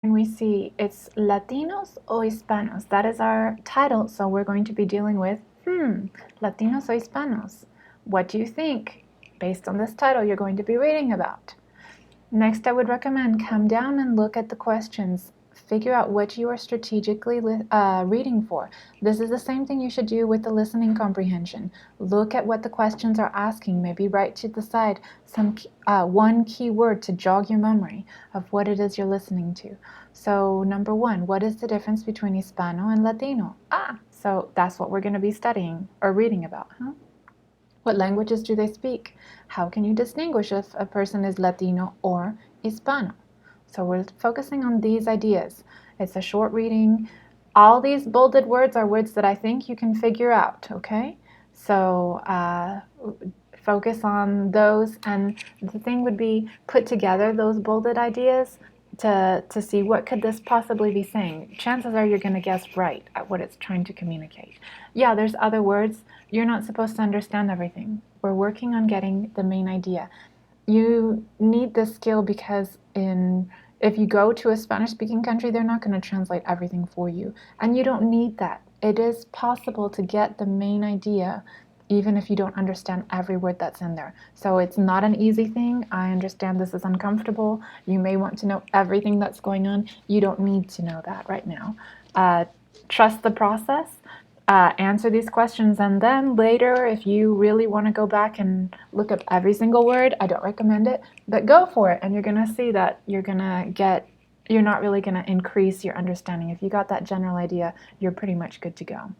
And we see it's Latinos o Hispanos. That is our title, so we're going to be dealing with, Latinos o Hispanos. What do you think? Based on this title, you're going to be reading about. Next, I would recommend come down and look at the questions. Figure out what you are strategically reading for. This is the same thing you should do with the listening comprehension. Look at what the questions are asking. Maybe write to the side one key word to jog your memory of what it is you're listening to. So number one, what is the difference between Hispano and Latino? So that's what we're going to be studying or reading about, huh? What languages do they speak? How can you distinguish if a person is Latino or Hispano? So we're focusing on these ideas. It's a short reading. All these bolded words are words that I think you can figure out, okay? So focus on those, and the thing would be put together those bolded ideas to see what could this possibly be saying. Chances are you're going to guess right at what it's trying to communicate. Yeah, there's other words. You're not supposed to understand everything. We're working on getting the main idea. You need this skill because if you go to a Spanish-speaking country, they're not going to translate everything for you. And you don't need that. It is possible to get the main idea even if you don't understand every word that's in there. So it's not an easy thing. I understand this is uncomfortable. You may want to know everything that's going on. You don't need to know that right now. Trust the process. Answer these questions, and then later, if you really want to go back and look up every single word, I don't recommend it, but go for it, and you're going to see that you're not really going to increase your understanding. If you got that general idea, you're pretty much good to go.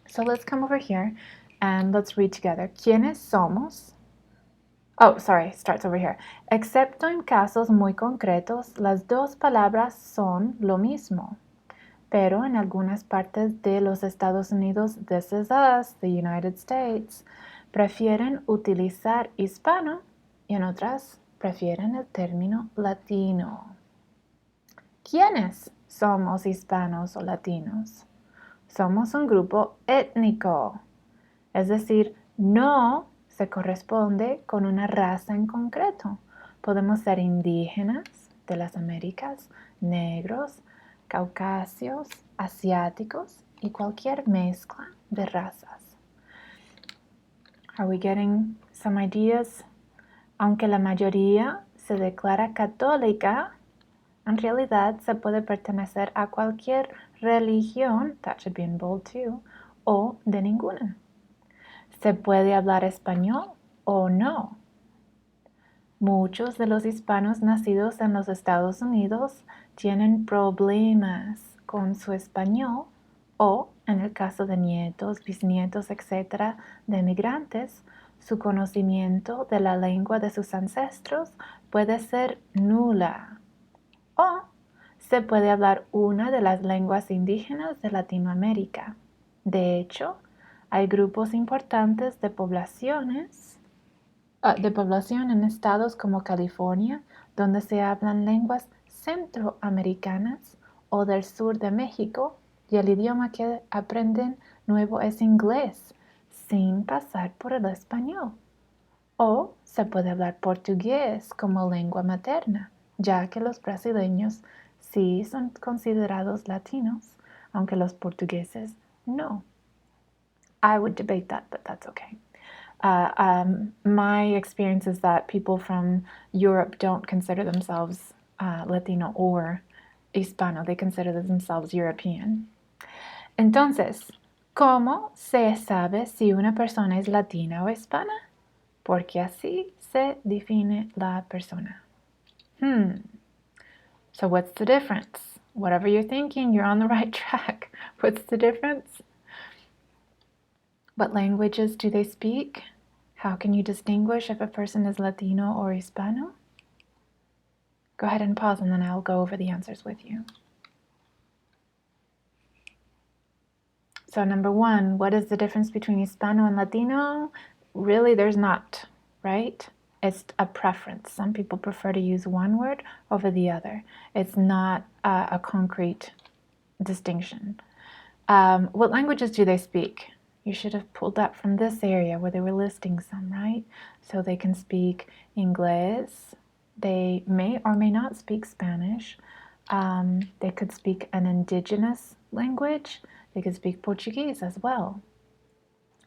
So let's come over here and let's read together. ¿Quiénes somos? Oh, sorry, starts over here. Excepto en casos muy concretos, las dos palabras son lo mismo. Pero en algunas partes de los Estados Unidos, this is us, the United States, prefieren utilizar hispano y en otras prefieren el término latino. ¿Quiénes somos hispanos o latinos? Somos un grupo étnico, es decir, no se corresponde con una raza en concreto. Podemos ser indígenas de las Américas, negros, caucasios, asiáticos y cualquier mezcla de razas. Are we getting some ideas? Aunque la mayoría se declara católica, en realidad se puede pertenecer a cualquier religión, that should be in bold too, o de ninguna. Se puede hablar español o no. Muchos de los hispanos nacidos en los Estados Unidos tienen problemas con su español o, en el caso de nietos, bisnietos, etc., de migrantes, su conocimiento de la lengua de sus ancestros puede ser nula. O se puede hablar una de las lenguas indígenas de Latinoamérica. De hecho, hay grupos importantes de población en estados como California, donde se hablan lenguas centroamericanas o del sur de México, y el idioma que aprenden nuevo es inglés, sin pasar por el español. O se puede hablar portugués como lengua materna, ya que los brasileños sí son considerados latinos, aunque los portugueses no. I would debate that, but that's okay. My experience is that people from Europe don't consider themselves Latino or Hispano. They consider themselves European. Entonces, ¿cómo se sabe si una persona es latina o hispana? Porque así se define la persona. So what's the difference? Whatever you're thinking, you're on the right track. What's the difference? What languages do they speak? How can you distinguish if a person is Latino or Hispano? Go ahead and pause, and then I'll go over the answers with you. So number one, what is the difference between Hispano and Latino? Really, there's not, right? It's a preference. Some people prefer to use one word over the other. It's not a concrete distinction. What languages do they speak? You should have pulled that from this area where they were listing some, right? So they can speak English. They may or may not speak Spanish. They could speak an indigenous language. They could speak Portuguese as well.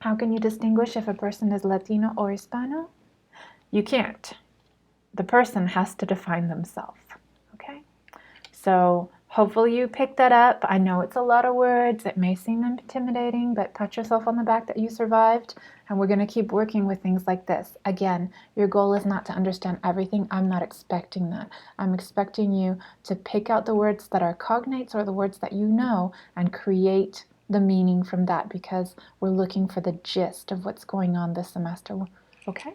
How can you distinguish if a person is Latino or Hispano? You can't. The person has to define themselves. Okay? So hopefully you picked that up. I know it's a lot of words. It may seem intimidating, but pat yourself on the back that you survived. And we're going to keep working with things like this. Again, your goal is not to understand everything. I'm not expecting that. I'm expecting you to pick out the words that are cognates or the words that you know and create the meaning from that, because we're looking for the gist of what's going on this semester. Okay?